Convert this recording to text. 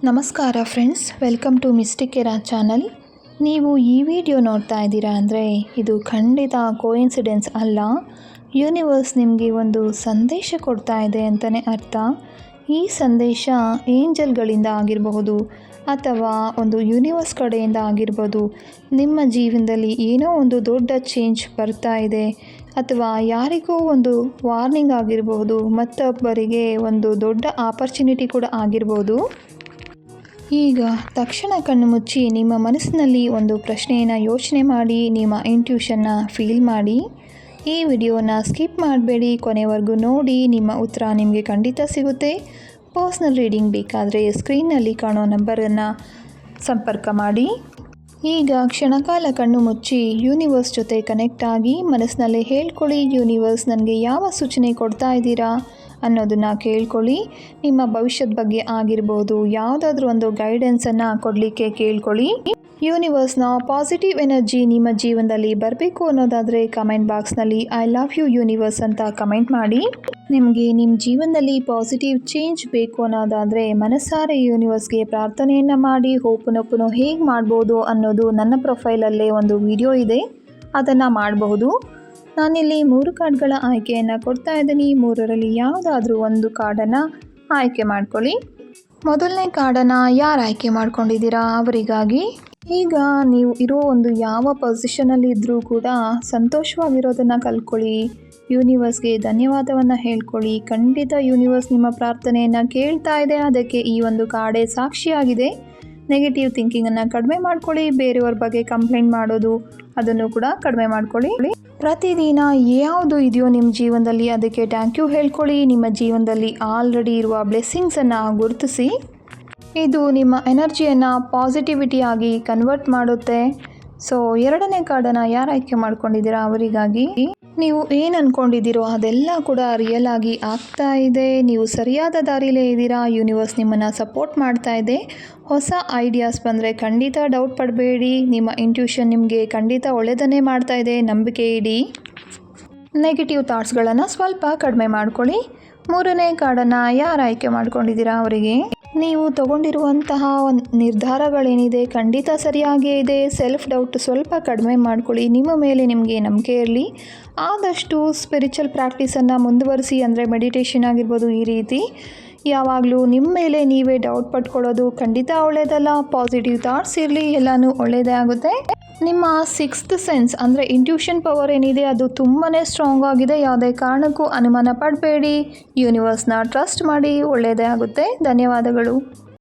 ನಮಸ್ಕಾರ friends, welcome to mystic era channel. ನೀವು ಈ ವಿಡಿಯೋ ನೋಡ್ತಾ ಇದ್ದೀರಾ ಅಂದರೆ ಇದು ಖಂಡಿತ ಕೋಇನ್ಸಿಡೆನ್ಸ್ ಅಲ್ಲ. ಯೂನಿವರ್ಸ್ ನಿಮಗೆ ಒಂದು ಸಂದೇಶ ಕೊಡ್ತಾ ಇದೆ ಅಂತಲೇ ಅರ್ಥ. ಈ ಸಂದೇಶ ಏಂಜಲ್ಗಳಿಂದ ಆಗಿರಬಹುದು ಅಥವಾ ಒಂದು ಯೂನಿವರ್ಸ್ ಕಡೆಯಿಂದ ಆಗಿರ್ಬೋದು. ನಿಮ್ಮ ಜೀವನದಲ್ಲಿ ಏನೋ ಒಂದು ದೊಡ್ಡ ಚೇಂಜ್ ಬರ್ತಾ ಇದೆ ಅಥವಾ ಯಾರಿಗೋ ಒಂದು ವಾರ್ನಿಂಗ್ ಆಗಿರ್ಬೋದು, ಮತ್ತೊಬ್ಬರಿಗೆ ಒಂದು ದೊಡ್ಡ ಆಪರ್ಚುನಿಟಿ ಕೂಡ ಆಗಿರ್ಬೋದು. ಈಗ ತಕ್ಷಣ ಕಣ್ಣು ಮುಚ್ಚಿ ನಿಮ್ಮ ಮನಸ್ಸಿನಲ್ಲಿ ಒಂದು ಪ್ರಶ್ನೆಯನ್ನು ಯೋಚನೆ ಮಾಡಿ, ನಿಮ್ಮ ಇಂಟ್ಯೂಷನ್ನ ಫೀಲ್ ಮಾಡಿ. ಈ ವಿಡಿಯೋನ ಸ್ಕಿಪ್ ಮಾಡಬೇಡಿ, ಕೊನೆವರೆಗೂ ನೋಡಿ. ನಿಮ್ಮ ಉತ್ತರ ನಿಮಗೆ ಖಂಡಿತ ಸಿಗುತ್ತೆ. ಪರ್ಸ್ನಲ್ ರೀಡಿಂಗ್ ಬೇಕಾದರೆ ಸ್ಕ್ರೀನ್ನಲ್ಲಿ ಕಾಣೋ ನಂಬರನ್ನು ಸಂಪರ್ಕ ಮಾಡಿ. ಈಗ ಕ್ಷಣಕಾಲ ಕಣ್ಣು ಮುಚ್ಚಿ ಯೂನಿವರ್ಸ್ ಜೊತೆ ಕನೆಕ್ಟ್ ಆಗಿ ಮನಸ್ಸಿನಲ್ಲೇ ಹೇಳ್ಕೊಳ್ಳಿ, ಯೂನಿವರ್ಸ್ ನನಗೆ ಯಾವ ಸೂಚನೆ ಕೊಡ್ತಾ ಇದ್ದೀರಾ ಅನ್ನೋದನ್ನು ಕೇಳ್ಕೊಳ್ಳಿ. ನಿಮ್ಮ ಭವಿಷ್ಯದ ಬಗ್ಗೆ ಆಗಿರ್ಬೋದು, ಯಾವುದಾದ್ರೂ ಒಂದು ಗೈಡೆನ್ಸನ್ನು ಕೊಡಲಿಕ್ಕೆ ಕೇಳ್ಕೊಳ್ಳಿ. ಯೂನಿವರ್ಸ್ನ ಪಾಸಿಟಿವ್ ಎನರ್ಜಿ ನಿಮ್ಮ ಜೀವನದಲ್ಲಿ ಬರಬೇಕು ಅನ್ನೋದಾದರೆ ಕಮೆಂಟ್ ಬಾಕ್ಸ್ನಲ್ಲಿ ಐ ಲವ್ ಯು ಯೂನಿವರ್ಸ್ ಅಂತ ಕಮೆಂಟ್ ಮಾಡಿ. ನಿಮಗೆ ನಿಮ್ಮ ಜೀವನದಲ್ಲಿ ಪಾಸಿಟಿವ್ ಚೇಂಜ್ ಬೇಕು ಅನ್ನೋದಾದರೆ ಮನಸ್ಸಾರೆ ಯೂನಿವರ್ಸ್ಗೆ ಪ್ರಾರ್ಥನೆಯನ್ನು ಮಾಡಿ. ಹೋಪನೊಪ್ಪನು ಹೇಗೆ ಮಾಡ್ಬೋದು ಅನ್ನೋದು ನನ್ನ ಪ್ರೊಫೈಲಲ್ಲೇ ಒಂದು ವಿಡಿಯೋ ಇದೆ, ಅದನ್ನು ಮಾಡಬಹುದು. ನಾನಿಲ್ಲಿ 3 ಕಾರ್ಡ್ಗಳ ಆಯ್ಕೆಯನ್ನು ಕೊಡ್ತಾ ಇದ್ದೀನಿ. 3ರಲ್ಲಿ ಯಾವುದಾದ್ರೂ ಒಂದು ಕಾರ್ಡನ್ನು ಆಯ್ಕೆ ಮಾಡ್ಕೊಳ್ಳಿ. ಮೊದಲನೇ ಕಾರ್ಡನ್ನು ಯಾರು ಆಯ್ಕೆ ಮಾಡ್ಕೊಂಡಿದ್ದೀರಾ ಅವರಿಗಾಗಿ. ಈಗ ನೀವು ಇರೋ ಒಂದು ಯಾವ ಪೊಸಿಷನಲ್ಲಿ ಇದ್ದರೂ ಕೂಡ ಸಂತೋಷವಾಗಿರೋದನ್ನು ಕಲ್ತ್ಕೊಳ್ಳಿ. ಯೂನಿವರ್ಸ್ಗೆ ಧನ್ಯವಾದವನ್ನು ಹೇಳ್ಕೊಳ್ಳಿ. ಖಂಡಿತ ಯೂನಿವರ್ಸ್ ನಿಮ್ಮ ಪ್ರಾರ್ಥನೆಯನ್ನು ಕೇಳ್ತಾ ಇದೆ, ಅದಕ್ಕೆ ಈ ಒಂದು ಕಾರ್ಡೇ ಸಾಕ್ಷಿಯಾಗಿದೆ. ನೆಗೆಟಿವ್ ಥಿಂಕಿಂಗನ್ನು ಕಡಿಮೆ ಮಾಡ್ಕೊಳ್ಳಿ. ಬೇರೆಯವ್ರ ಬಗ್ಗೆ ಕಂಪ್ಲೇಂಟ್ ಮಾಡೋದು ಅದನ್ನು ಕೂಡ ಕಡಿಮೆ ಮಾಡ್ಕೊಳ್ಳಿ. ಪ್ರತಿದಿನ ಯಾವುದು ಇದೆಯೋ ನಿಮ್ಮ ಜೀವನದಲ್ಲಿ ಅದಕ್ಕೆ ಥ್ಯಾಂಕ್ ಯು ಹೇಳ್ಕೊಳ್ಳಿ. ನಿಮ್ಮ ಜೀವನದಲ್ಲಿ ಆಲ್ರೆಡಿ ಇರುವ ಬ್ಲೆಸ್ಸಿಂಗ್ಸನ್ನು ಗುರುತಿಸಿ. ಇದು ನಿಮ್ಮ ಎನರ್ಜಿಯನ್ನು ಪಾಸಿಟಿವಿಟಿಯಾಗಿ ಕನ್ವರ್ಟ್ ಮಾಡುತ್ತೆ. ಸೊ 2ನೇ ಕಾರ್ಡನ್ನು ಯಾರು ಆಯ್ಕೆ ಮಾಡ್ಕೊಂಡಿದ್ದೀರಾ ಅವರಿಗಾಗಿ. ನೀವು ಏನು ಅಂದ್ಕೊಂಡಿದ್ದೀರೋ ಅದೆಲ್ಲ ಕೂಡ ರಿಯಲ್ ಆಗಿ ಆಗ್ತಾ ಇದೆ. ನೀವು ಸರಿಯಾದ ದಾರಿಲೇ ಇದ್ದೀರಾ. ಯೂನಿವರ್ಸ್ ನಿಮ್ಮನ್ನು ಸಪೋರ್ಟ್ ಮಾಡ್ತಾ ಇದೆ. ಹೊಸ ಐಡಿಯಾಸ್ ಬಂದರೆ ಖಂಡಿತ ಡೌಟ್ ಪಡಬೇಡಿ. ನಿಮ್ಮ ಇಂಟ್ಯೂಷನ್ ನಿಮಗೆ ಖಂಡಿತ ಒಳ್ಳೆಯದನ್ನೇ ಮಾಡ್ತಾ ಇದೆ, ನಂಬಿಕೆ ಇಡಿ. ನೆಗೆಟಿವ್ ಥಾಟ್ಸ್ಗಳನ್ನು ಸ್ವಲ್ಪ ಕಡಿಮೆ ಮಾಡ್ಕೊಳ್ಳಿ. 3ನೇ ಕಾರ್ಡನ್ನು ಯಾರು ಆಯ್ಕೆ ಮಾಡ್ಕೊಂಡಿದ್ದೀರಾ ಅವರಿಗೆ. ನೀವು ತಗೊಂಡಿರುವಂತಹ ನಿರ್ಧಾರಗಳೇನಿದೆ ಖಂಡಿತ ಸರಿಯಾಗಿಯೇ ಇದೆ. ಸೆಲ್ಫ್ ಡೌಟ್ ಸ್ವಲ್ಪ ಕಡಿಮೆ ಮಾಡ್ಕೊಳ್ಳಿ. ನಿಮ್ಮ ಮೇಲೆ ನಿಮಗೆ ನಂಬಿಕೆ ಇರಲಿ. ಆದಷ್ಟು ಸ್ಪಿರಿಚುವಲ್ ಪ್ರಾಕ್ಟೀಸನ್ನು ಮುಂದುವರಿಸಿ, ಅಂದರೆ ಮೆಡಿಟೇಷನ್ ಆಗಿರ್ಬೋದು. ಈ ರೀತಿ ಯಾವಾಗಲೂ ನಿಮ್ಮ ಮೇಲೆ ನೀವೇ ಡೌಟ್ ಪಟ್ಕೊಳ್ಳೋದು ಖಂಡಿತ ಒಳ್ಳೆಯದಲ್ಲ. ಪಾಸಿಟಿವ್ ಥಾಟ್ಸ್ ಇರಲಿ, ಎಲ್ಲನೂ ಒಳ್ಳೆಯದೇ ಆಗುತ್ತೆ. ನಿಮ್ಮ 6th ಸೆನ್ಸ್ ಅಂದರೆ ಇಂಟ್ಯೂಷನ್ ಪವರ್ ಏನಿದೆ ಅದು ತುಂಬಾ ಸ್ಟ್ರಾಂಗ್ ಆಗಿದೆ. ಯಾವುದೇ ಕಾರಣಕ್ಕೂ ಅನುಮಾನ ಪಡಬೇಡಿ. ಯೂನಿವರ್ಸ್ನ ಟ್ರಸ್ಟ್ ಮಾಡಿ, ಒಳ್ಳೆಯದೇ ಆಗುತ್ತೆ. ಧನ್ಯವಾದಗಳು.